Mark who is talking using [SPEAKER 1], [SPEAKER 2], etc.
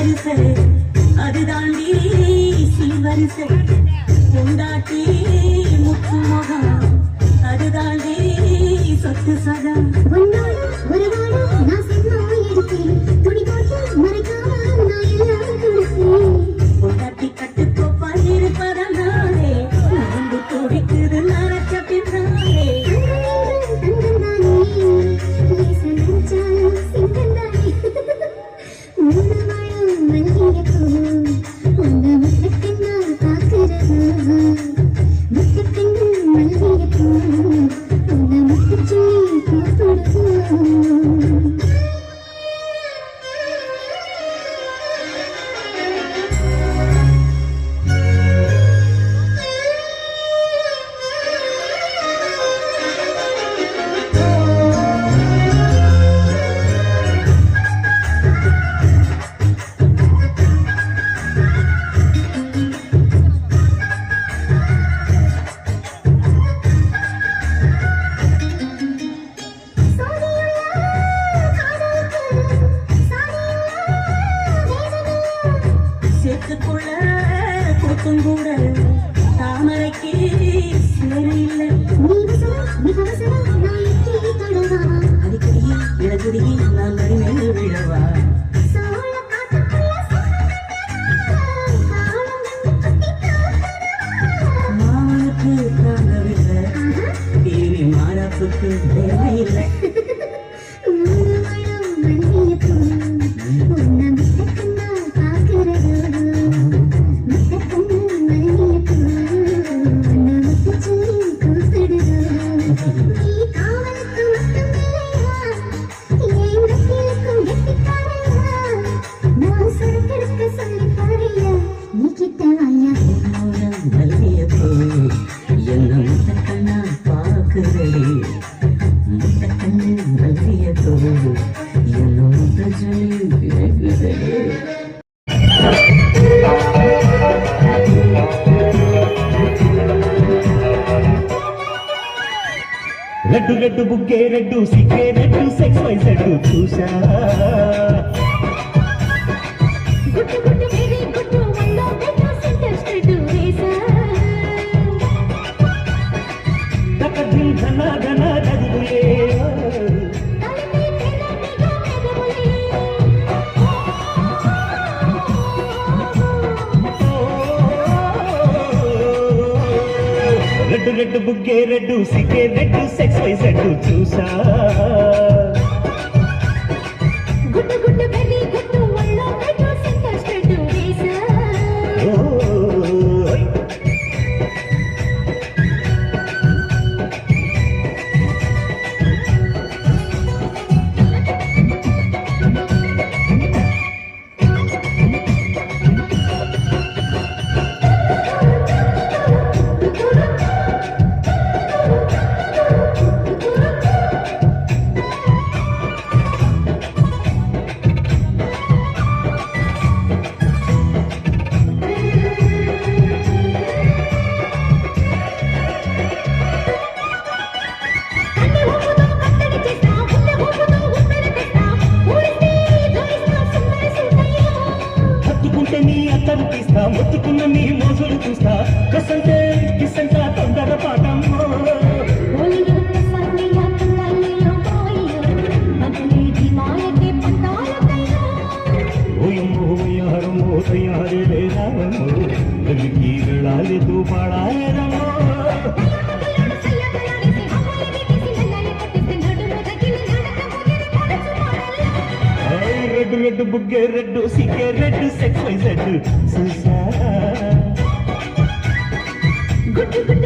[SPEAKER 1] வரிசை அது தாண்டி சீவரிசை கொண்டாட்டி முத்து முகம் அது தாண்டி சொத்து சகம் கொண்டாட்டி கட்டுக்கோப்பால் இருப்பதனாலே நம்பு துடிக்குது நரச்ச பின்னாலே கூட தாமரைக்கு சேரையில்லை அடிக்கடியே இழகுடியே நான் மடிமேல் விழவா மாமனுக்கு தாங்கவில்லை தேவி மாறாப்புக்கு தேவையில்லை
[SPEAKER 2] రెడ్డు రెడ్డు బుగ్గే రెడ్డు సిగ్గే రెడ్డు సెక్స్ వైజ్ రెడ్డు చూసా ఘన ఘన చదువులే రెడ్డు రెడ్డు బుగ్గే రెడ్డు సిగ్గే రెడ్డు సెక్స్ వైజ్ రెడ్డు చూసా గుడ్డు గుడ్డు బెల్లి గుడ్డు వల్ల రెడ్డు సెంటర్ రెడ్డు వేసా మొత్తుకున్న నీ మోజులు చూస్తా కసంటే కిసంట తొందర పాటమ్మో ఓయమ్మో యారమ్మో తయారే రావమ్మో గలికి వెళ్ళాలి తూ పాడాయరమ్మో రెడ్డు రెడ్డు బుగ్గే రెడ్డు సిగ్గే రెడ్డు సెక్స్ వైజ్ రెడ్డు చూసా గుడ్డు గుడ్డు